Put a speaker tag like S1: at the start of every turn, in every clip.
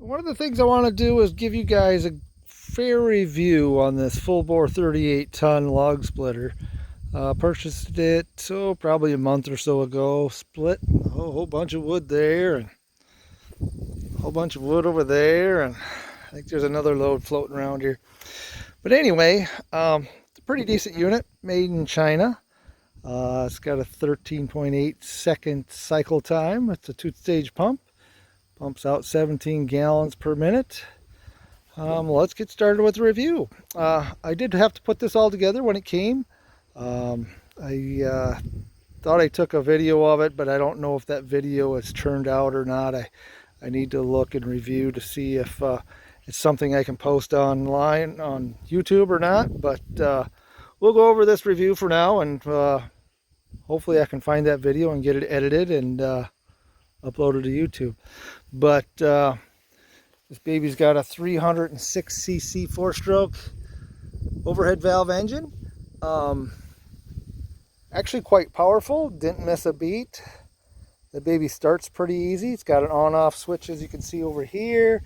S1: One of the things I want to do is give you guys a fair review on this full bore 38-ton log splitter. Purchased it probably a month or so ago. Split a whole bunch of wood there and a whole bunch of wood over there, and I think there's another load floating around here. But anyway, it's a pretty decent unit, made in China. It's got a 13.8 second cycle time. It's a 2-stage pump. Pumps out 17 gallons per minute. Let's get started with the review. I did have to put this all together when it came. I thought I took a video of it, but I don't know if that video has turned out or not. I need to look and review to see if it's something I can post online on YouTube or not. But we'll go over this review for now, and hopefully I can find that video and get it edited and uploaded to YouTube. But this baby's got a 306cc 4-stroke overhead valve engine. Actually quite powerful, didn't miss a beat. The baby starts pretty easy. It's got an on-off switch, as you can see over here.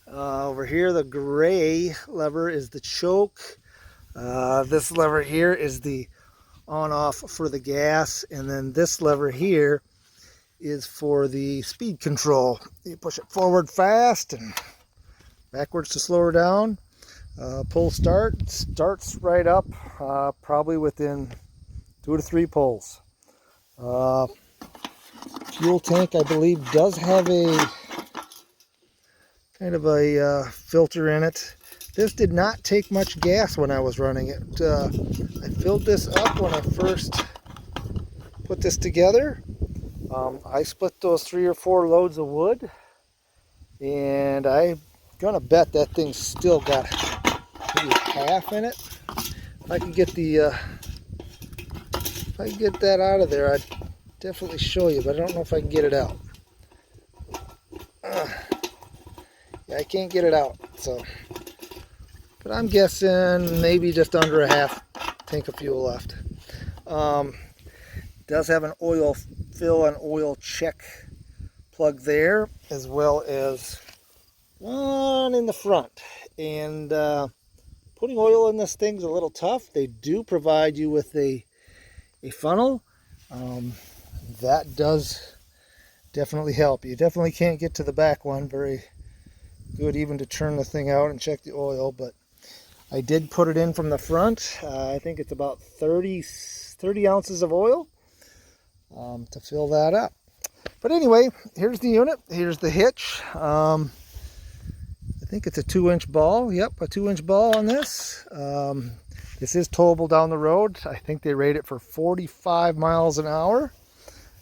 S1: Over here, the gray lever is the choke. This lever here is the on-off for the gas, and then this lever here is for the speed control. You push it forward fast and backwards to slow her down. Pull start, starts right up, probably within 2 to 3 pulls. Fuel tank, I believe, does have a kind of a filter in it. This did not take much gas when I was running it. I filled this up when I first put this together. I split those 3 or 4 loads of wood, and I'm gonna bet that thing's still got maybe half in it. If I can get the if I can get that out of there, I'd definitely show you, but I don't know if I can get it out. Yeah, I can't get it out, so. But I'm guessing maybe just under a half tank of fuel left. Does have an oil fill and oil check plug there, as well as one in the front. And putting oil in this thing's a little tough. They do provide you with a funnel. That does definitely help. You definitely can't get to the back one very good even to turn the thing out and check the oil, but I did put it in from the front. I think it's about 30 ounces of oil to fill that up. But anyway, here's the unit. Here's the hitch. I think it's a 2-inch ball. Yep, a 2-inch ball on this. This is towable down the road. I think they rate it for 45 miles an hour.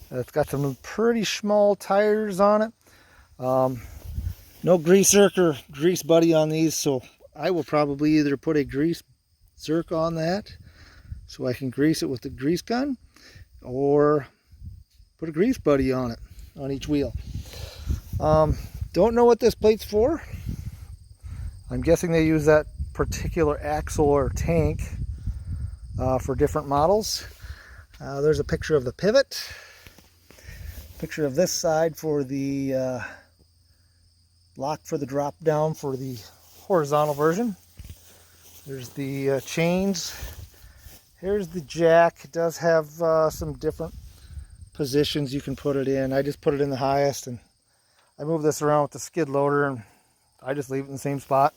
S1: It's got some pretty small tires on it. No grease zerk or grease buddy on these, so I will probably either put a grease zerk on that so I can grease it with the grease gun, or put a grease buddy on it, on each wheel. Don't know what this plate's for. I'm guessing they use that particular axle or tank for different models. There's a picture of the pivot. Picture of this side for the lock for the drop down for the horizontal version. There's the chains. Here's the jack. It does have some different positions you can put it in. I just put it in the highest, and I move this around with the skid loader, and I just leave it in the same spot.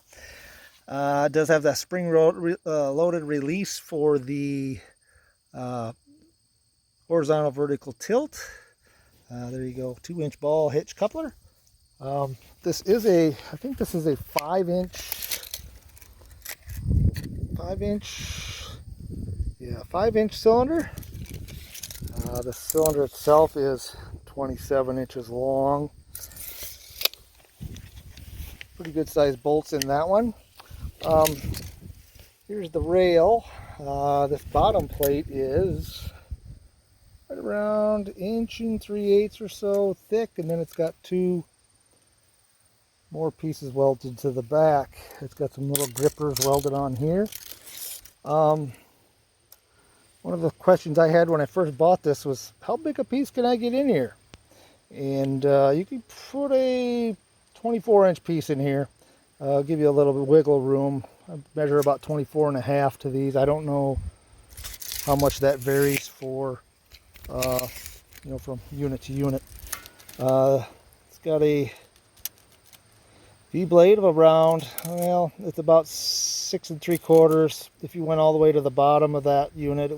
S1: It does have that spring loaded release for the horizontal vertical tilt. There you go, 2-inch ball hitch coupler. This is I think this is a 5-inch cylinder. The cylinder itself is 27 inches long. Pretty good sized bolts in that one. Here's the rail. This bottom plate is right around 1 3/8 or so thick, and then it's got 2 more pieces welded to the back. It's got some little grippers welded on here. One of the questions I had when I first bought this was, how big a piece can I get in here? And you can put a 24-inch piece in here. I'll give you a little bit of wiggle room. I measure about 24.5 to these. I don't know how much that varies for, from unit to unit. It's got a V-blade of around, well, it's about 6 3/4. If you went all the way to the bottom of that unit,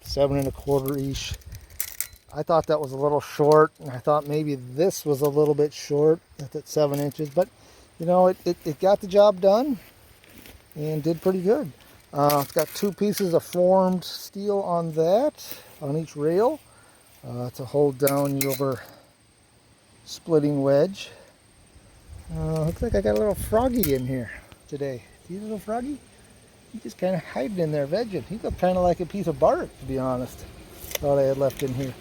S1: 7 1/4-ish. I thought that was a little short, and I thought maybe this was a little bit short at 7 inches, but it got the job done and did pretty good. It's got 2 pieces of formed steel on each rail. To hold down your splitting wedge. Looks like I got a little froggy in here today. See the little froggy? He's just kind of hiding in there vegging. He looked kind of like a piece of bark, to be honest. Thought I had left in here.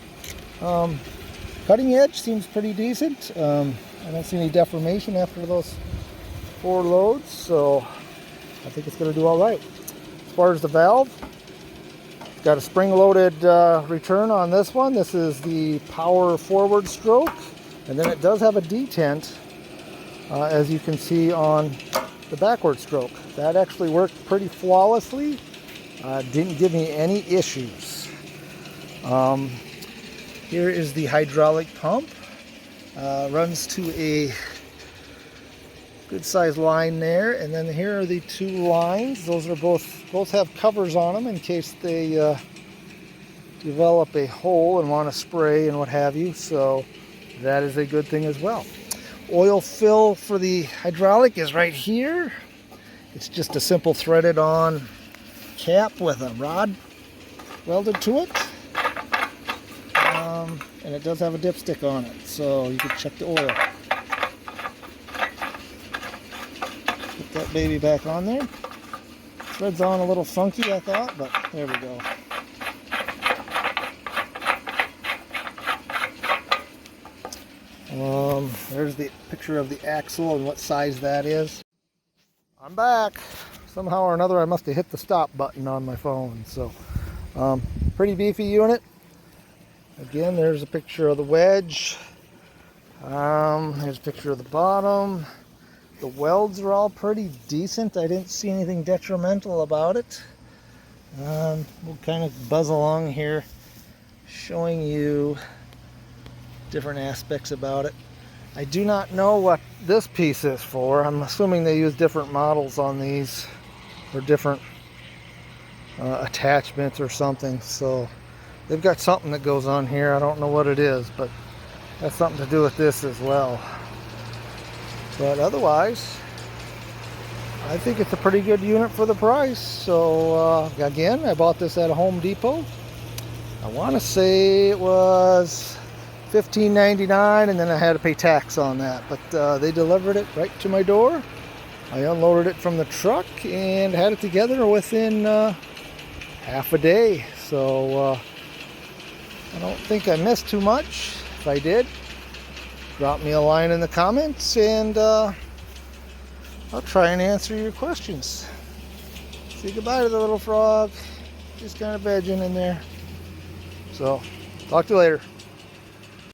S1: Cutting edge seems pretty decent. I don't see any deformation after those 4 loads, so I think it's going to do all right. As far as the valve, it's got a spring-loaded return on this one. This is the power forward stroke, and then it does have a detent, as you can see on the backward stroke. That actually worked pretty flawlessly. Didn't give me any issues. Here is the hydraulic pump. Runs to a good sized line there, and then here are the 2 lines. Those are both have covers on them in case they develop a hole and want to spray and what have you, so that is a good thing as well. Oil fill for the hydraulic is right here. It's just a simple threaded on cap with a rod welded to it, and it does have a dipstick on it, so you can check the oil. Put that baby back on there. Thread's on a little funky, I thought, but there we go. There's the picture of the axle and what size that is. I'm back. Somehow or another I must have hit the stop button on my phone. So pretty beefy unit. Again, there's a picture of the wedge. There's a picture of the bottom. The welds are all pretty decent. I didn't see anything detrimental about it. We'll kind of buzz along here showing you different aspects about it. I do not know what this piece is for. I'm assuming they use different models on these, or different attachments or something. So they've got something that goes on here. I don't know what it is, but that's something to do with this as well. But otherwise, I think it's a pretty good unit for the price. So again, I bought this at a Home Depot. I want to say it was $15.99, and then I had to pay tax on that, but they delivered it right to my door. I unloaded it from the truck and had it together within half a day, so I don't think I missed too much. If I did, drop me a line in the comments, and I'll try and answer your questions. Say goodbye to the little frog, just kind of vegging in there. So talk to you later.